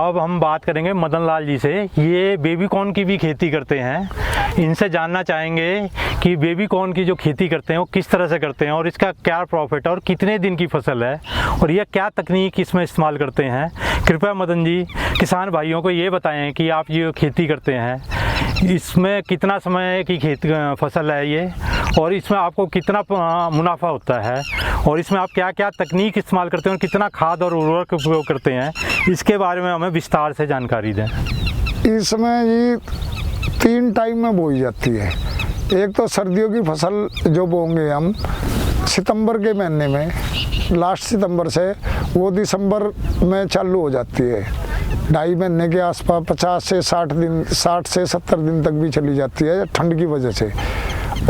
अब हम बात करेंगे मदन लाल जी से। ये बेबी कॉर्न की भी खेती करते हैं। इनसे जानना चाहेंगे कि बेबी कॉर्न की जो खेती करते हैं वो किस तरह से करते हैं और इसका क्या प्रॉफिट है और कितने दिन की फसल है और ये क्या तकनीक इसमें इस्तेमाल करते हैं। कृपया मदन जी किसान भाइयों को ये बताएं कि आप ये खेती करते हैं, इसमें कितना समय की फसल है ये, और इसमें आपको कितना मुनाफा होता है, और इसमें आप क्या क्या तकनीक इस्तेमाल करते हैं और कितना खाद और उर्वरक उपयोग करते हैं, इसके बारे में हमें विस्तार से जानकारी दें। इसमें ये 3 टाइम में बोई जाती है। एक तो सर्दियों की फसल जो बोएंगे हम सितंबर के महीने में, लास्ट सितंबर से वो दिसंबर में चालू हो जाती है। 2.5 महीने के आसपास 50 से 60 दिन, 60 से 70 दिन तक भी चली जाती है ठंड की वजह से।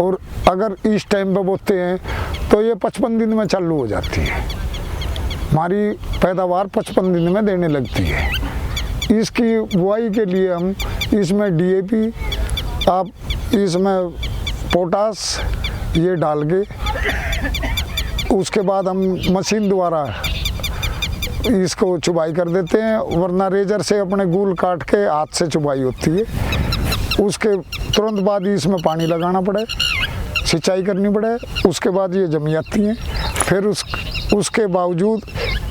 और अगर इस टाइम पे बोते हैं तो ये 55 दिन में चालू हो जाती है। हमारी पैदावार 55 दिन में देने लगती है। इसकी बुआई के लिए हम इसमें DAP, आप इसमें पोटास ये डाल के उसके बाद हम मशीन द्वारा इसको चुबाई कर देते हैं, वरना रेजर से अपने गूल काट के हाथ से चुबाई होती है। उसके तुरंत बाद इसमें पानी लगाना पड़े, सिंचाई करनी पड़े, उसके बाद ये जम जाती हैं। फिर उसके बावजूद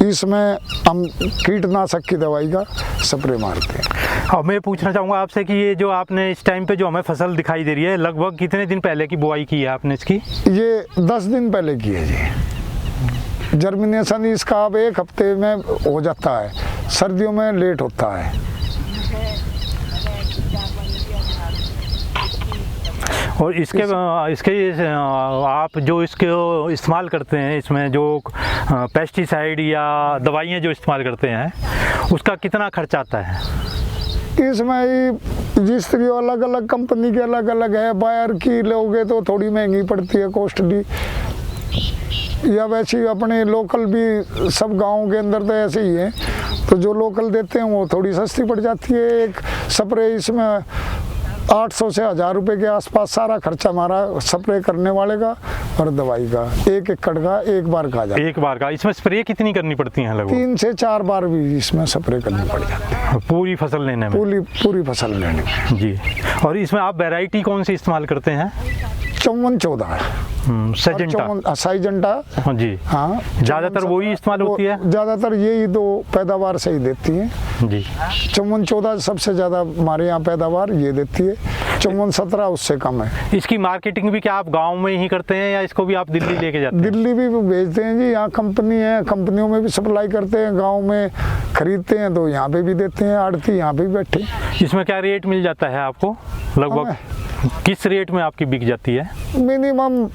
इसमें हम कीटनाशक की दवाई का स्प्रे मारते हैं। अब मैं पूछना चाहूँगा आपसे कि ये जो आपने इस टाइम पे जो हमें फसल दिखाई दे रही है, लगभग कितने दिन पहले की बुआई की है आपने इसकी? ये 10 दिन पहले की है जी। जर्मिनेशन इसका अब 1 हफ्ते में हो जाता है, सर्दियों में लेट होता है। और इसके आप जो इसके इस्तेमाल करते हैं, इसमें जो पेस्टिसाइड या दवाइयाँ जो इस्तेमाल करते हैं, उसका कितना खर्च आता है? इसमें जिस तरह अलग अलग कंपनी के अलग अलग है। बायर की लोगे तो थोड़ी महंगी पड़ती है, कॉस्टली, या वैसे ही अपने लोकल भी सब गाँव के अंदर तो ऐसे ही है। तो जो लोकल देते हैं वो थोड़ी सस्ती पड़ जाती है। एक स्प्रे इसमें 800 से 1000 रुपये के आसपास सारा खर्चा हमारा स्प्रे करने वाले का और दवाई का, 1 एकड़ का एक बार का जाता है। एक बार का। इसमें स्प्रे कितनी करनी पड़ती है? लगभग 3 से 4 बार भी इसमें स्प्रे करनी पड़ जाती है पूरी फसल लेने में। पूरी फसल लेने में जी। और इसमें आप वैरायटी कौन सी इस्तेमाल करते हैं? 54-14 साइजेंटा। हाँ जी। हाँ, ज़्यादातर वही इस्तेमाल होती है? ज़्यादातर यही 2 पैदावार सही देती हैं जी। 54-14 सबसे ज़्यादा हमारे यहाँ पैदावार ये देती है। 54-17 उससे कम है। इसकी मार्केटिंग भी क्या आप गांव में ही करते हैं या इसको भी आप दिल्ली लेके जाते हैं? दिल्ली भी भेजते हैं जी। यहाँ कंपनी है, कंपनियों में भी सप्लाई करते हैं, गाँव में खरीदते हैं तो यहाँ पे भी देते हैं, आड़ती यहाँ पे भी बैठे। इसमें क्या रेट मिल जाता है आपको? लगभग किस रेट में आपकी बिक जाती है? मिनिमम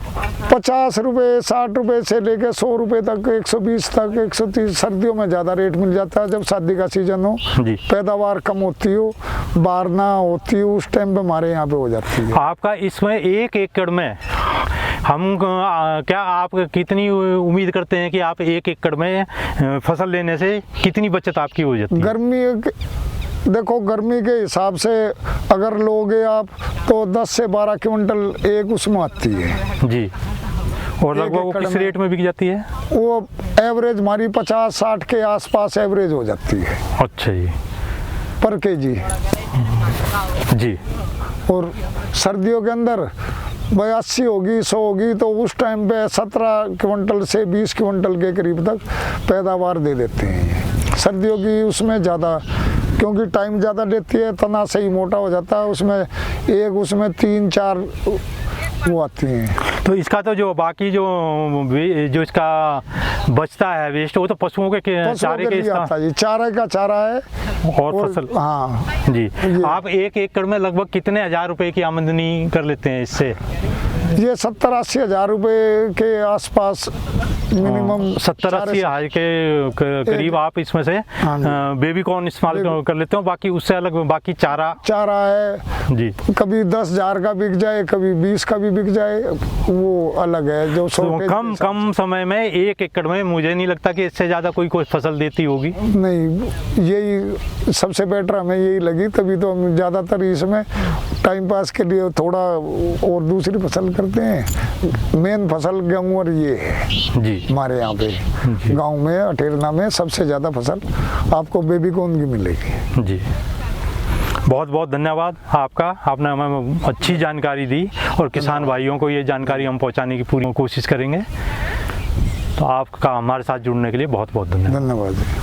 50 रुपये, 60 रुपये से लेकर 100 रुपये तक, 120 तक, 130। सर्दियों में ज़्यादा रेट मिल जाता है जब शादी का सीजन हो, पैदावार कम होती हो, बाढ़ ना होती हो, उस टाइम पे हमारे यहाँ पे हो जाती है। आपका इसमें 1 एकड़ में हम क्या आप कितनी उम्मीद करते हैं कि आप 1 एकड़ में फसल लेने से कितनी बचत आपकी हो जाती है? देखो गर्मी के हिसाब से अगर लोगे आप तो 10 से 12 क्विंटल एक उसमें आती है जी। और लगभग वो किस रेट में बिक जाती है? वो एवरेज हमारी 50-60 के आसपास एवरेज हो जाती है। अच्छा जी। पर केजी जी। और सर्दियों के अंदर 82 होगी, 100 होगी, तो उस टाइम पे 17 क्विंटल से 20 क्विंटल के करीब तक पैदावार दे देते हैं ये। सर्दियों की उसमें ज़्यादा, क्योंकि टाइम ज़्यादा लेती है, तना सही मोटा हो जाता है, उसमें 3-4 वो आती हैं। तो इसका तो जो बाकी जो इसका बचता है वेस्ट, वो तो पशुओं के चारे के आता है। चारे का चारा है और फसल। हाँ जी। आप 1 एकड़ में लगभग कितने हजार रुपए की आमदनी कर लेते हैं इससे? ये 70-80 हज़ार रुपये के आसपास मिनिमम। 70-80 हज़ार के करीब आप इसमें से बेबी कॉर्न इस्तेमाल कर लेते हो। बाकी उससे अलग बाकी चारा है जी। कभी 10,000 का बिक जाए, कभी 20 का भी बिक जाए, वो अलग है। जो कम समय में 1 एकड़ में मुझे नहीं लगता कि इससे ज़्यादा कोई फसल देती होगी। नहीं, यही सबसे बेटर हमें यही लगी, तभी तो हम ज़्यादातर इसमें टाइम पास के लिए थोड़ा और दूसरी फसल करते हैं। मेन फसल गेहूँ और ये है जी हमारे यहाँ पे गांव में अठेरना में सबसे ज़्यादा फसल आपको बेबीकॉर्न की मिलेगी। जी, बहुत बहुत धन्यवाद आपका, आपने हमें अच्छी जानकारी दी और किसान भाइयों को ये जानकारी हम पहुंचाने की पूरी कोशिश करेंगे। तो आपका हमारे साथ जुड़ने के लिए बहुत बहुत धन्यवाद। धन्यवाद।